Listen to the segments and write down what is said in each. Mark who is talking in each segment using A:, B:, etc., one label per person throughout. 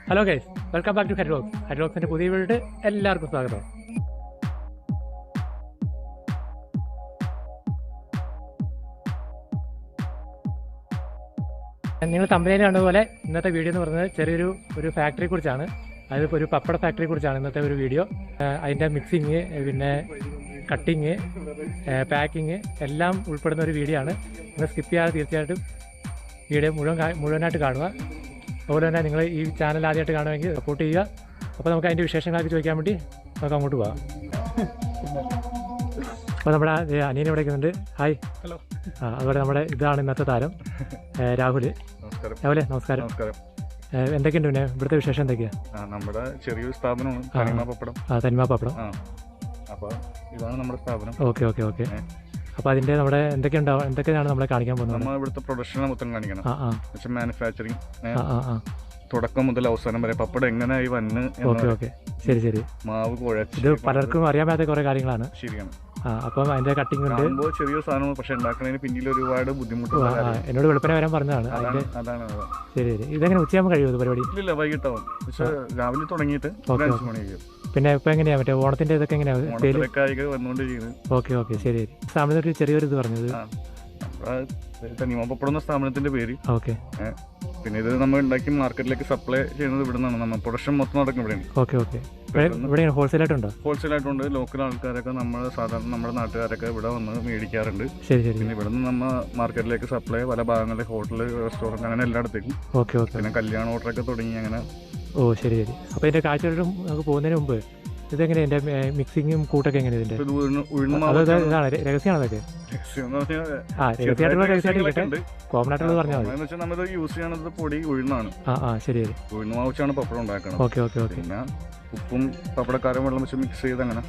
A: Hello guys, welcome back to harivlogs. harivlogsന്റെ പുതിയ വീഡിയോയിൽ എല്ലാവർക്കും സ്വാഗതം. നിങ്ങൾ തമ്പനയിൽ കണ്ടതുപോലെ ഇന്നത്തെ വീഡിയോ എന്ന് പറയുന്നത് ചെറിയൊരു ഫാക്ടറിയെ കുറിച്ചാണ്. അതായത് ഒരു പപ്പട ഫാക്ടറിയെ കുറിച്ചാണ് ഇന്നത്തെ ഒരു വീഡിയോ. അതിൻ്റെ മിക്സിങ്, പിന്നെ കട്ടിങ്, പാക്കിങ് എല്ലാം ഉൾപ്പെടുന്ന ഒരു വീഡിയോ ആണ്. നിങ്ങൾ സ്കിപ്പ് ചെയ്യാതെ തീർച്ചയായിട്ടും വീഡിയോ മുഴുവനായിട്ട് കാണുക. അതുപോലെ തന്നെ നിങ്ങൾ ഈ ചാനൽ ആദ്യമായിട്ട് കാണുമെങ്കിൽ സപ്പോർട്ട് ചെയ്യുക. അപ്പോൾ നമുക്ക് അതിൻ്റെ വിശേഷങ്ങളൊക്കെ ചോദിക്കാൻ വേണ്ടി നമുക്ക് അങ്ങോട്ട് പോകാം. അപ്പോൾ നമ്മുടെ അനിയനെ ഇവിടെ ഇരിക്കുന്നുണ്ട്. ഹായ്. ഹലോ. അതുപോലെ നമ്മുടെ ഇതാണ് ഇന്നത്തെ താരം രാഹുൽ. രാഹുലെ നമസ്കാരം. എന്തൊക്കെയുണ്ട് പിന്നെ ഇവിടുത്തെ വിശേഷം എന്തൊക്കെയാണ്?
B: നമ്മുടെ ചെറിയൊരു സ്ഥാപനമാണ് തനിമ പപ്പടം.
A: തനിമ പപ്പടം.
B: അപ്പോൾ ഇതാണ് നമ്മുടെ സ്ഥാപനം.
A: ഓക്കെ. അപ്പോൾ അതിൻ്റെ നമ്മുടെ എന്തൊക്കെയാണ് നമ്മളെ കാണിക്കാൻ പോകുന്നത്?
B: നമ്മൾ ഇവിടുത്തെ പ്രൊഡക്ഷനെ മൊത്തം കാണിക്കണം. മാനുഫാക്ചറിങ് തുടക്കം മുതൽ അവസാനം വരെ പപ്പടം എങ്ങനെയായി വന്ന്.
A: ഓക്കെ. ശരി.
B: മാവ് കുഴച്ച്
A: ഇത് പലർക്കും അറിയാൻ പറ്റാത്ത കുറേ കാര്യങ്ങളാണ്.
B: ശരിയാണ്.
A: അപ്പം അതിന്റെ കട്ടിങ് ഉണ്ട്.
B: ചെറിയ സാധനം, പക്ഷെ ഉണ്ടാക്കുന്നതിന് പിന്നിൽ ഒരുപാട് ബുദ്ധിമുട്ടുണ്ട്.
A: എന്നോട് വെളുപ്പിനെ വരാൻ പറഞ്ഞതാണ്.
B: അതാണ്.
A: ശരി. ഇതെങ്ങനെ ഉച്ചയാകുമ്പോൾ കഴിയുമോ പരിപാടി?
B: ഇല്ല, വൈകിട്ടാവും. പക്ഷെ രാവിലെ തുടങ്ങിയിട്ട് 5 മണിയാകും.
A: പിന്നെ ഇപ്പൊ എങ്ങനെയാ മറ്റേ ഓണത്തിന്റെ ഇതൊക്കെ എങ്ങനെയാ
B: വന്നുകൊണ്ടിരിക്കുന്നത്?
A: ഓക്കെ. ശരി. സ്ഥാപനത്തിൽ ചെറിയൊരു ഇത് പറഞ്ഞത്
B: തനിമ പപ്പടം എന്ന സ്ഥാപനത്തിന്റെ പേര്.
A: ഓക്കെ.
B: പിന്നെ ഇത് നമ്മൾ ഉണ്ടാക്കി മാർക്കറ്റിലേക്ക് സപ്ലൈ ചെയ്യുന്നത് ഇവിടെ നിന്നാണ്. നമ്മൾ പ്രൊഡക്ഷൻ മൊത്തം നടക്കും ഇവിടെയാണ്.
A: ഓക്കെ. ഇവിടെ ഹോൾസെയിലായിട്ടുണ്ട്.
B: ഹോൾസെയിലായിട്ടുണ്ട്. ലോക്കൽ ആൾക്കാരൊക്കെ നമ്മുടെ നാട്ടുകാരൊക്കെ ഇവിടെ വന്ന് മേടിക്കാറുണ്ട്.
A: ശരി.
B: പിന്നെ ഇവിടെ നിന്ന് നമ്മൾ മാർക്കറ്റിലേക്ക് സപ്ലൈ പല ഭാഗങ്ങളിൽ, ഹോട്ടൽ, റെസ്റ്റോറൻറ്റ്, അങ്ങനെ എല്ലായിടത്തേക്കും.
A: ഓക്കെ.
B: പിന്നെ കല്യാണ ഓർഡറൊക്കെ തുടങ്ങി അങ്ങനെ.
A: ശരി. അപ്പോൾ ഇതിന്റെ കാഴ്ചകളിലും നമുക്ക് പോകുന്നതിന് മുമ്പ് ഇതെങ്ങനെ ഇതിന്റെ മിക്സിങ്ങും കൂട്ടൊക്കെ എങ്ങനെ? ഇതിന്റെ ഇതാണ് രഹസ്യമാണ് അതൊക്കെ. രഹസ്യമായിട്ടുള്ള കോമൺ ആയിട്ടുള്ളത് പറഞ്ഞാൽ മതി.
B: നമ്മൾ യൂസ് ചെയ്യണത് പൊടി ഉഴുന്നാണ്.
A: ശരി.
B: ഉഴുന്ന് മാവിച്ചാണ് പപ്പടം ഉണ്ടാക്കുന്നത്.
A: ഓക്കെ.
B: പിന്നെ ഉപ്പും പപ്പടക്കാരും വെള്ളം വെച്ച് മിക്സ് ചെയ്ത് അങ്ങനെ.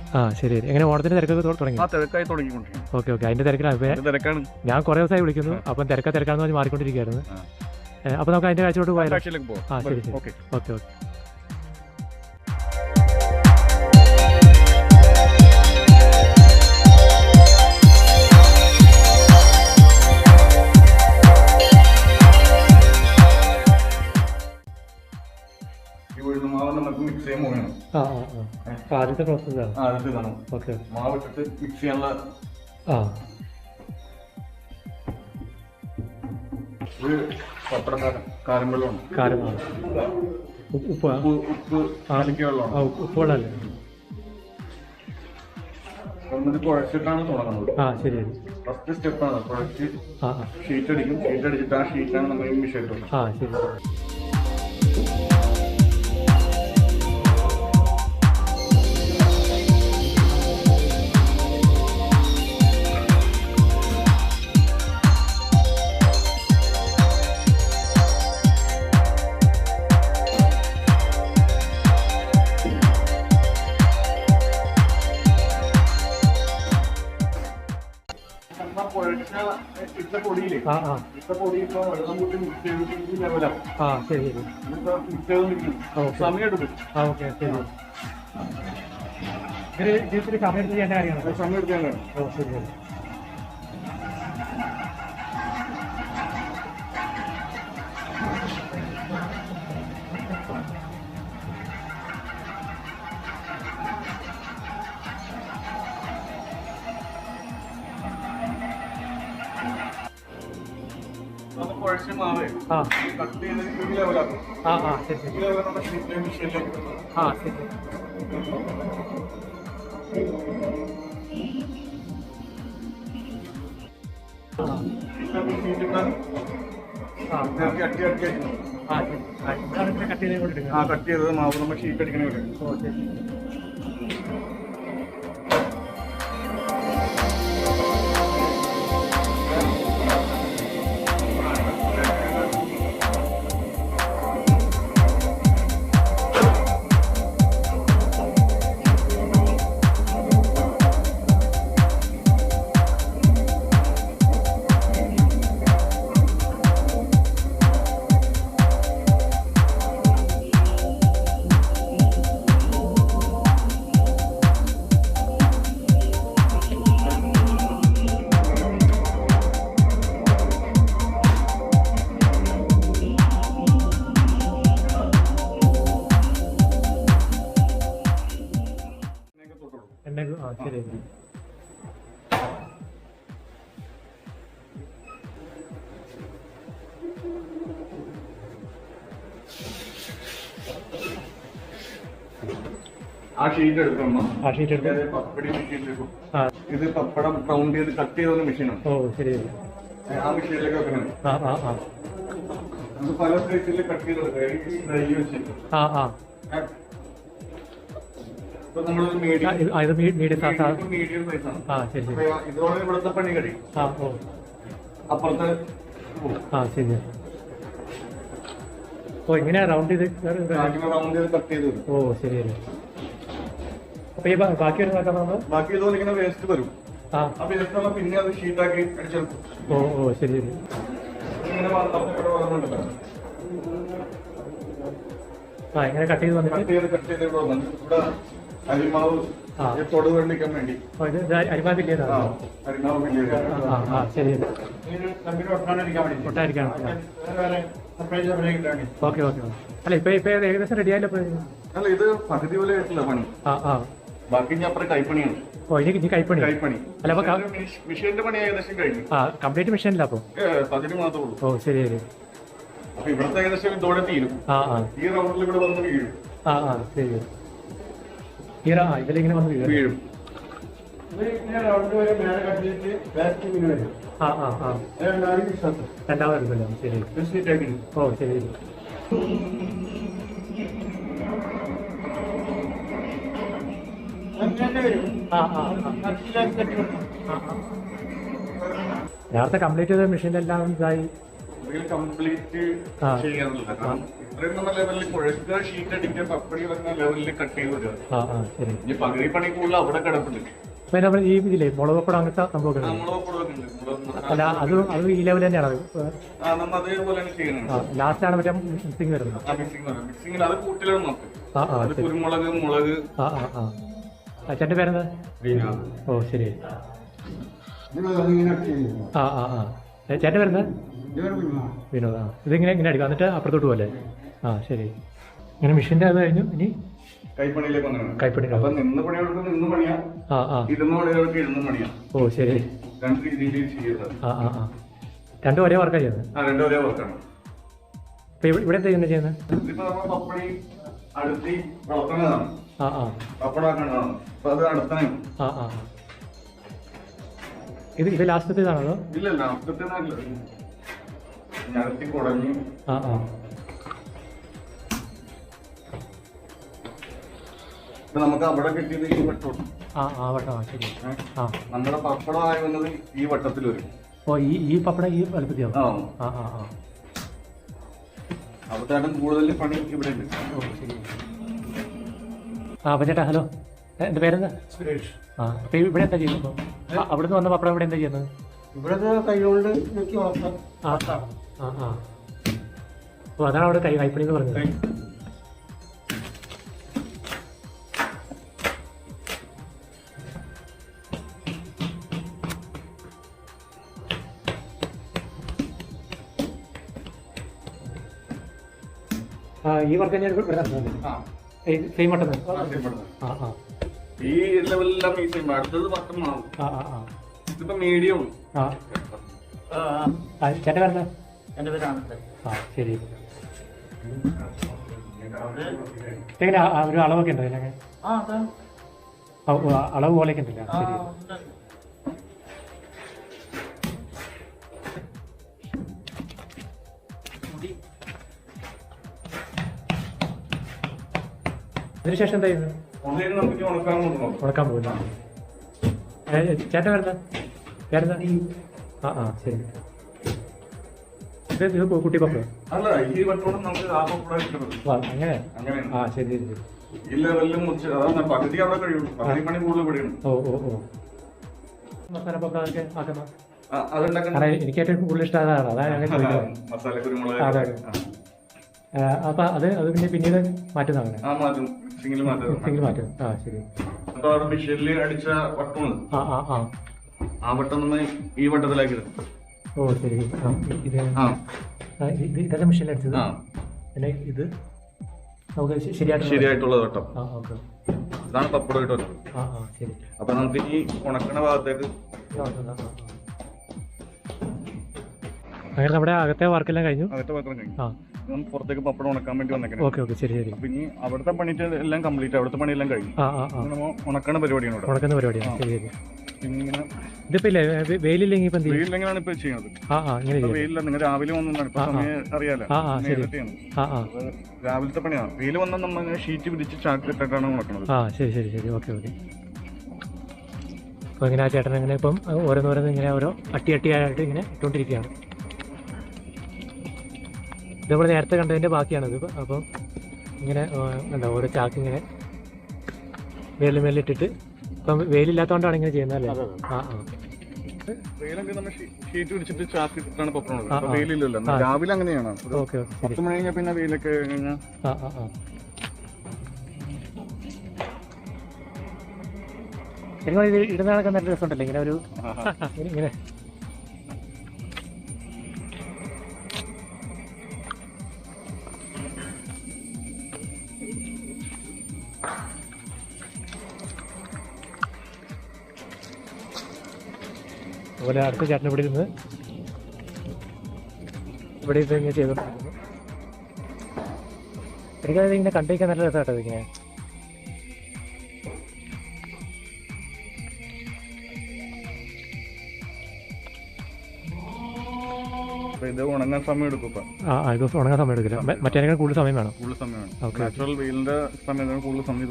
A: ശരി. എങ്ങനെ ഓണത്തിന്റെ തിരക്കൊക്കെ തുടങ്ങി?
B: തിരക്കായി തുടങ്ങിക്കൊണ്ടിരിക്കും.
A: ഓക്കെ. അതിന്റെ തിരക്കാണ്. ഞാൻ കുറെ ദിവസമായി വിളിക്കുന്നു. അപ്പം തിരക്കാണെന്ന് പറഞ്ഞ് മാറിക്കൊണ്ടിരിക്കുകയായിരുന്നു. അപ്പൊ നമുക്ക് അതിന്റെ കാഴ്ചയോട്ട് പോയാലോ?
B: ശരി.
A: ഓക്കെ.
B: മിക്സ് ചെയ്യാൻ പോകണം.
A: ആദ്യത്തെ പ്രോസസ്സാണ്.
B: ഓക്കെ. മാവ് ഇട്ടിട്ട് മിക്സ് ചെയ്യാനുള്ള ഒരു പപ്പടക്കാരൻ കാരം വെള്ളമാണ്.
A: ഉപ്പ് വെള്ളമല്ലേ?
B: എന്നിട്ട് കുഴച്ചിട്ടാണ് തുടങ്ങുന്നത്.
A: ശരി.
B: ഫസ്റ്റ് സ്റ്റെപ്പാണ് കുഴച്ച് ഷീറ്റ് അടിക്കും. ഷീറ്റ് അടിച്ചിട്ട് ആ ഷീറ്റാണ് നമ്മൾ ഈ മിഷനിൽ.
A: ശരി.
B: സമയമെടുക്കും.
A: സമയത്ത് ചെയ്യേണ്ട കാര്യമാണ്.
B: സമയമെടുക്കാനാണ്.
A: ശരി.
B: കുഴച്ച് മാവ് കട്ട് ചെയ്ത് ലെവലാക്കും.
A: ശരി.
B: മിഷനിലേക്ക്. കട്ട് ചെയ്തത് മാവ് നമ്മൾ ഷീറ്റ് അടിക്കണ ഇവിടെ.
A: ശരി.
B: ആ ഷീറ്റ് എടുക്കണം.
A: ആ ഷീറ്റ് എടുക്കും.
B: പപ്പടി മെഷീനിലേക്കും. ഇത് പപ്പടം റൗണ്ട് ചെയ്ത് കട്ട് ചെയ്ത മെഷീനാണ്.
A: ഓ ശരി.
B: ആ മെഷീനിലേക്ക് വെക്കണം. അത് പല സൈസിൽ കട്ട് ചെയ്ത് ഇപ്പൊ നമ്മളൊരു മീഡിയം സൈസാണ്. ഇതോടെ ഇവിടുത്തെ പണി കഴിയും. അപ്പുറത്തെ
A: ശരി. ഓ ഇങ്ങനെ റൗണ്ട് ചെയ്ത്
B: കട്ട് ചെയ്ത്.
A: ഓ ശരി. അപ്പൊ ഈ ബാക്കി
B: ബാക്കി ഇതുപോലെ ഇങ്ങനെ വേസ്റ്റ് വരും. ആ വേസ്റ്റ് പിന്നെ അത് ഷീറ്റാക്കി അടിച്ചെടുക്കും.
A: ഓ ശരി.
B: ഇങ്ങനെ
A: ഇങ്ങനെ കട്ട് ചെയ്ത് വന്നിട്ട്
B: ഇവിടെ അരിമാവ് തൊടു വെള്ളിക്കാൻ വേണ്ടി.
A: അരിമാവ് ശരി. ഒട്ടായിരിക്കാം. Okay okay. അല്ല ഇപ്പൊ ഏകദേശം റെഡി ആയല്ലോ.
B: അല്ല ഇത് പകുതി പോലെ ആയിട്ടില്ല പണി. ബാക്കി ഞാൻ അപ്പുറം കൈപ്പണിയാണ്.
A: ഓ ഇനി കൈപ്പണി. അല്ല അപ്പൊ
B: മെഷീന്റെ പണി ഏകദേശം കഴിഞ്ഞു.
A: കംപ്ലീറ്റ് മെഷീനില്ല അപ്പൊ.
B: പകുതി മാത്രമേ ഉള്ളൂ.
A: ഓ ശരി ശരി.
B: അപ്പൊ ഇവിടുത്തെ ഏകദേശം ഇതോടെ തീരും. ഈ റൗണ്ടിൽ ഇവിടെ വന്ന് വീഴും.
A: ശരി. ഇതിലിങ്ങനെ വന്ന് വീഴും. രണ്ടാമത് ശരി. ഓ ശരി. നേരത്തെ കംപ്ലീറ്റ് ചെയ്ത മെഷീനെല്ലാം ഇതായി
B: കംപ്ലീറ്റ് ചെയ്യാറില്ല. ഇത്രയും നമ്മൾ ലെവലിൽ കുഴക്കുക, ഷീറ്റ് അടിക്കുക, പപ്പടി വരുന്ന ലെവലിൽ കട്ട് ചെയ്ത് വരിക. ഇനി പകുതി പണി കൂടുതൽ അവിടെ കിടപ്പുണ്ട്.
A: അപ്പൊ നമ്മൾ ഈ ഇതില്ലേ മുളക് പപ്പടം അങ്ങനത്തെ സംഭവം അല്ല അത് ഈ ലെവൽ തന്നെയാണ്.
B: അതേപോലെ ചെയ്യുന്നത്.
A: ലാസ്റ്റ് ആണ് മറ്റേ മിക്സിംഗ് വരുന്നത്.
B: മിക്സിംഗിൽ അത് കൂട്ടിലാണ് നോക്ക്. കുരുമുളക്, മുളക്.
A: അച്ഛന്റെ പേരെന്താ? ഓ ശരി. ചേട്ടന്റെ പേരെന്താ? വിനോദ്. ഇതിങ്ങനെ ഇങ്ങനെ അടിക്കും എന്നിട്ട് അപ്പുറത്തോട്ട് പോലെ. ശരി. ഇങ്ങനെ മെഷീന്റെ അത് കഴിഞ്ഞു. ഇനി കൈപ്പണി.
B: നിന്ന് പണികൾക്ക് നിന്ന് പണിയാ, ഇരുന്ന് പണികൾക്ക് ഇരുന്ന് പണിയാ.
A: ഓ ശരി.
B: രണ്ട് രീതിയിൽ ചെയ്യുന്നത്.
A: രണ്ടും ഒരേ വർക്കാണ് ചെയ്യുന്നത്.
B: രണ്ടും ഒരേ വർക്കാണ്.
A: ഇവിടെ എന്താ ചെയ്യുന്നത്?
B: ഇതിപ്പോ നമ്മൾ പപ്പടി അടുത്തി വളർത്തുന്നതാണ്. പപ്പടാക്കുന്നതാണ്. അപ്പൊ അത് അടുത്താണ്.
A: ഇത് ലാസ്റ്റത്തേതാണോ?
B: ഇല്ല, ലാസ്റ്റത്തെ ഞരത്തി കുടഞ്ഞ്. നമുക്ക് അവിടെ കിട്ടിയത് ഈ വട്ടം.
A: ശരി.
B: നമ്മുടെ പപ്പടം ആയി വന്നത് ഈ വട്ടത്തിൽ വരും.
A: ഓ ഈ പപ്പടം ഈ വലുപ്പത്തിയാവും.
B: അവിടെയാണ് കൂടുതൽ പണി ഇവിടെ ഉണ്ട്.
A: അപ്പൊ ചേട്ടാ ഹലോ, എന്റെ പേരെന്താ? സുരേഷ്. അപ്പൊ ഇവിടെ എന്താ ചെയ്യുന്നത്? അവിടുന്ന് വന്ന പപ്പടം ഇവിടെ എന്താ ചെയ്യുന്നത്?
C: ഇവിടെ കൈകൊണ്ട്
A: ഓ അതാണ് അവിടെ കൈപ്പണി എന്ന് പറഞ്ഞത്. ഈ വർക്ക് സെയിം വട്ടം.
B: ഈ ലെവലിലെല്ലാം ഈ സെയിം. അടുത്തത് വട്ടം മാറും. ഇതിപ്പോ മീഡിയം.
A: ചേട്ടൻ വരുന്ന?
C: എന്റെ പേരാണ്.
A: ശരി. എങ്ങനെ ഒരു അളവൊക്കെ ഉണ്ടോ ഇതിനൊക്കെ? അളവ് പോലെയൊക്കെ ഉണ്ടല്ലോ. ശരി. അതിനുശേഷം എന്താ ചെയ്യുന്നത്? ഉണക്കാൻ പോകില്ല. ചേട്ടൻ വരുന്ന? ചേട്ടൻ? ശരി. ഇത് കുട്ടി പപ്പ? അങ്ങനെ. ശരി ശരി. ഓ മസാല പപ്പ അതൊക്കെ ആക്കുന്ന? എനിക്ക് ഏറ്റവും കൂടുതൽ ഇഷ്ടം അതാണ്. അതാണ് ഞങ്ങൾ ചോദിക്കുന്നത്. അതെ. അപ്പൊ അത് പിന്നീട് മാറ്റുന്നതാണ്. സിംഗിൾ മാറ്റും. ശരി.
B: അടിച്ച വട്ടമാണ്. ആ വട്ടം നമ്മൾ ഈ വട്ടത്തിലാക്കി.
A: ഓ ശരി. ഇതൊക്കെ മെഷീനിൽ അടിച്ചത്. പിന്നെ ഇത് നമുക്ക് ശരിയായിട്ടുള്ള വട്ടം. ഓക്കെ.
B: ഇതാണ് പപ്പടമായിട്ട് വരുന്നത്.
A: ശരി.
B: അപ്പൊ നമുക്ക് ഈ ഉണക്കണ ഭാഗത്തേക്ക്
A: അങ്ങനെ നമ്മുടെ അകത്തെ വർക്കെല്ലാം കഴിഞ്ഞു.
B: അകത്തെ പാത്രം കഴിഞ്ഞു. പുറത്തേക്ക് പപ്പടം ഉണക്കാൻ വേണ്ടി വന്നേക്കണം.
A: ഓക്കെ ശരി ശരി.
B: അപ്പൊ ഇനി അവിടുത്തെ പണിയിട്ട് എല്ലാം കംപ്ലീറ്റ്, അവിടുത്തെ പണിയെല്ലാം കഴിഞ്ഞു. ഉണക്കണ പരിപാടിയാണ്.
A: ഉണക്കുന്ന പരിപാടിയാണ്. ശരി ശരി.
B: ഇങ്ങനെ
A: ഇതിപ്പോ വെയിലില്ലെങ്കിൽ
B: വെയിലില്ലെങ്കിലാണ് ഇപ്പൊ ചെയ്യുന്നത്. വെയിലില്ല, നിങ്ങൾ രാവിലെ വന്നതാണ് ഇപ്പൊ സമയം അറിയാലോ. രാവിലത്തെ പണിയാണ്. വെയിൽ വന്നാൽ നമ്മൾ ഷീറ്റ് പിടിച്ച് ചാക്കിട്ടാണ് ഉണക്കുന്നത്.
A: ശരി ശരി ശരി. Okay okay. അപ്പൊ ഇങ്ങനെ ആ ചേട്ടൻ ഇങ്ങനെ ഇപ്പം ഓരോന്നോരോന്ന് ഇങ്ങനെ ഓരോ അട്ടിയായിട്ട് ഇങ്ങനെ ഇട്ടുകൊണ്ടിരിക്കുകയാണ്. ഇത് നമ്മൾ നേരത്തെ കണ്ടതിൻ്റെ ബാക്കിയാണിത്. അപ്പം ഇങ്ങനെ എന്താ ഓരോ ചാക്ക് ഇങ്ങനെ മേലിട്ടിട്ട് ഇപ്പം വെയിലില്ലാത്തതുകൊണ്ടാണ് ഇങ്ങനെ ചെയ്യുന്നത് അല്ലേ?
B: വെയിലൊക്കെ നമ്മൾ ഷീറ്റ് പിടിച്ചിട്ട് ചാക്ക് ഇട്ടിട്ടാണ് പപ്പടം. വെയിലില്ലല്ലോ, രാവിലെ അങ്ങനെയാണ്. 10 മണി കഴിഞ്ഞാൽ പിന്നെ വെയിലൊക്കെ കഴിഞ്ഞാൽ
A: ശരിക്കും ഇത് ഇടുന്നതൊക്കെ നല്ല രസമുണ്ടല്ലോ ഇങ്ങനെ ഒരു ഇങ്ങനെ. അതുപോലെ അടുത്ത ചേട്ടൻ ഇവിടെ ഇരുന്ന് ഇങ്ങനെ ചെയ്തോണ്ടിരിക്കുന്നു. എനിക്കത് ഇങ്ങനെ കണ്ടിരിക്കാൻ നല്ല രസമാട്ടോ ഇതിങ്ങനെ.
B: ഇത് ഉണങ്ങാൻ സമയം എടുക്കും.
A: ഇത് ഉണങ്ങാൻ സമയം എടുക്കില്ല, മറ്റേ കൂടുതൽ സമയം വേണം.
B: നാച്ചുറൽ വെയിലിന്റെ സമയത്താണ് കൂടുതൽ സമയം.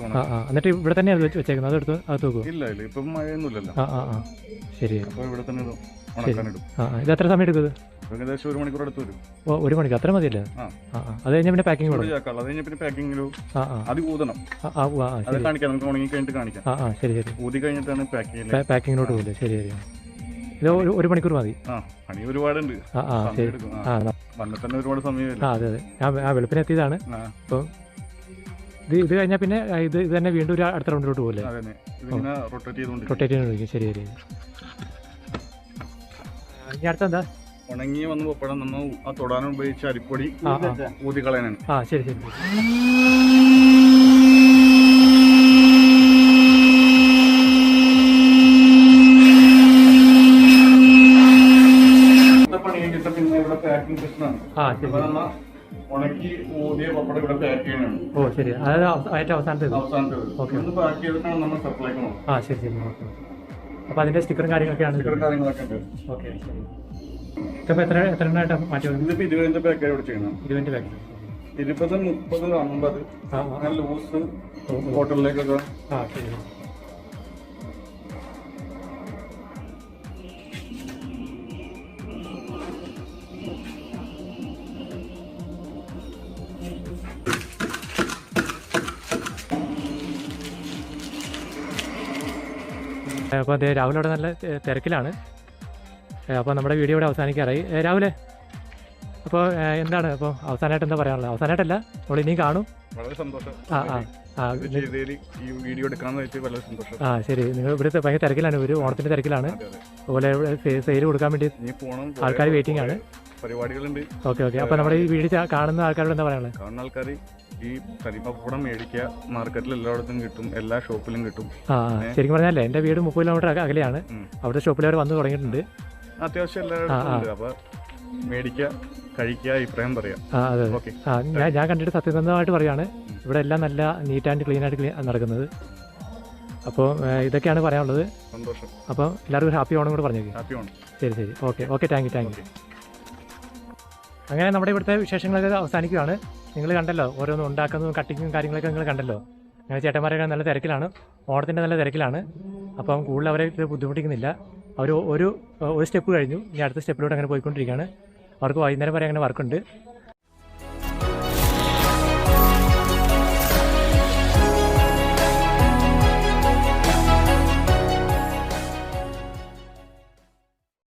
A: എന്നിട്ട് ഇവിടെ തന്നെ വെച്ചേക്കുന്നത്, അതെടുത്ത് അകത്ത് വെക്കും?
B: ഇല്ല ഇല്ല, ഇപ്പം മഴയൊന്നുമില്ലല്ലോ.
A: ശരി.
B: അപ്പൊ ഇവിടെ തന്നെ
A: ഇത് എത്ര സമയം എടുക്കുന്നത്?
B: ഏകദേശം 1 മണിക്കൂർ അടുത്ത് വരും.
A: 1 മണിക്കൂർ അത്ര മതിയല്ലേ? അത് കഴിഞ്ഞാൽ പിന്നെ പാക്കിംഗ്
B: അത് കഴിഞ്ഞ പിന്നെ പാക്കിങ്ങിലും അത് ഊതണം. അത് കാണിക്കാം, നമുക്ക് ഉണങ്ങി കഴിഞ്ഞിട്ട് കാണിക്കാം.
A: ശരി ശരി.
B: ഊതി കഴിഞ്ഞിട്ടാണ്
A: പാക്കിങ്ങിലോട്ട് പോലെ. ശരി ശരി. ഇത് 1 മണിക്കൂർ മതി.
B: പണി ഒരുപാടുണ്ട്. വന്നിട്ട് തന്നെ ഒരുപാട് സമയം.
A: അതെ അതെ, ഞാൻ വെളുപ്പിന് എത്തിയതാണ്. അപ്പം ഇത് കഴിഞ്ഞാൽ പിന്നെ ഇത് തന്നെ വീണ്ടും ഒരു അടുത്ത റൗണ്ടിലോട്ട് പോലെ
B: റൊട്ടേറ്റ്
A: ചെയ്തുകൊണ്ടിരിക്കും. ശരി ശരി. ഇനി അടുത്തെന്താ?
B: ഉണങ്ങി വന്ന് പപ്പടം നമ്മൾ ആ തൊടാനും ഉപയോഗിച്ച അരിപ്പൊടി ഊതി കളയാനാണ്.
A: ശരി ശരി.
B: പിന്നെ ഇവിടെ പാക്കിംഗ് പ്രശ്നമാണ്. ഉണക്കി ഊതിയ പപ്പടം ഇവിടെ പാക്ക് ചെയ്യണമാണ്.
A: ശരി. അതായത് അവസാനത്തെ
B: പാക്ക് ചെയ്തിട്ടാണ് നമ്മൾ സപ്ലൈക്ക് പോകുന്നത്.
A: ശരി ശരി. അപ്പൊ അതിന്റെ സ്റ്റിക്കറും കാര്യങ്ങളൊക്കെയാണ്.
B: കാര്യങ്ങളൊക്കെ ഉണ്ട്.
A: ഓക്കെ ശരി. ഇതിപ്പോ എത്ര എണ്ണമായിട്ട് മാറ്റി?
B: ഇതിപ്പോ 20 പാക്കായി ഇവിടെ ചെയ്യണം.
A: 20 പാക്ക്.
B: 20, 30, 50 അങ്ങനെ ലൂസ് ഹോട്ടലിലേക്കൊക്കെ.
A: ശരി. അപ്പോൾ അതെ, രാഹുൽ അവിടെ നല്ല തിരക്കിലാണ്. അപ്പോൾ നമ്മുടെ വീഡിയോ ഇവിടെ അവസാനിക്കാറായി. രാഹുലെ, അപ്പോൾ എന്താണ് അപ്പോൾ അവസാനമായിട്ട് എന്താ പറയാനുള്ളത്? അവസാനമായിട്ടല്ല, നമ്മൾ ഇനിയും കാണും.
B: വളരെ സന്തോഷം.
A: ശരി. നിങ്ങൾ ഇവിടുത്തെ ഭയങ്കര തിരക്കിലാണ്, ഒരു ഓണത്തിന്റെ തിരക്കിലാണ്. അതുപോലെ സെയിൽ കൊടുക്കാൻ വേണ്ടി ആൾക്കാർ വെയിറ്റിംഗ് ആണ്.
B: പരിപാടികളുണ്ട്.
A: ഓക്കെ. അപ്പോൾ നമ്മുടെ ഈ വീഡിയോ കാണുന്ന ആൾക്കാരോട് എന്താ പറയാനുള്ളത്?
B: കാണുന്ന ആൾക്കാർ ഈ തനിമ പപ്പടം മേടിക്കുക. മാർക്കറ്റിൽ എല്ലായിടത്തും കിട്ടും, എല്ലാ ഷോപ്പിലും കിട്ടും.
A: ശരിക്കും പറഞ്ഞാലേ എൻ്റെ വീട് 30 കിലോമീറ്റർ അകലെയാണ്. അവിടുത്തെ ഷോപ്പിൽ അവർ വന്ന് തുടങ്ങിയിട്ടുണ്ട്.
B: അത്യാവശ്യം എല്ലായിടത്തും ഉണ്ട്. അപ്പൊ മേടിക്കുക, കഴിക്കുക, അഭിപ്രായം പറയാം.
A: അതെ. ഞാൻ കണ്ടിട്ട് സത്യസന്ധമായിട്ട് പറയാണ്, ഇവിടെ എല്ലാം നല്ല നീറ്റ് ആൻഡ് ക്ലീൻ ആയിട്ട് നടക്കുന്നത്. അപ്പോൾ ഇതൊക്കെയാണ് പറയാനുള്ളത്.
B: സന്തോഷം.
A: അപ്പോൾ എല്ലാവർക്കും ഹാപ്പി ഓണം കൂടെ പറഞ്ഞേക്കും.
B: ഹാപ്പി ഓണം.
A: ശരി ശരി. ഓക്കെ. Thank you. അങ്ങനെ നമ്മുടെ ഇവിടുത്തെ വിശേഷങ്ങളൊക്കെ അവസാനിക്കുകയാണ്. നിങ്ങൾ കണ്ടല്ലോ, ഓരോന്നും ഉണ്ടാക്കുന്നതും കട്ടിങ്ങും കാര്യങ്ങളൊക്കെ നിങ്ങൾ കണ്ടല്ലോ. അങ്ങനെ ചേട്ടന്മാരൊക്കെ നല്ല തിരക്കിലാണ്, ഓണത്തിൻ്റെ നല്ല തിരക്കിലാണ്. അപ്പം കൂടുതൽ അവരെ ഇത് ബുദ്ധിമുട്ടിക്കുന്നില്ല. അവർ ഒരു സ്റ്റെപ്പ് കഴിഞ്ഞു, ഇനി അടുത്ത സ്റ്റെപ്പിലൂടെ അങ്ങനെ പോയിക്കൊണ്ടിരിക്കുകയാണ്. അവർക്ക് വൈകുന്നേരം വരെ അങ്ങനെ വർക്കുണ്ട്.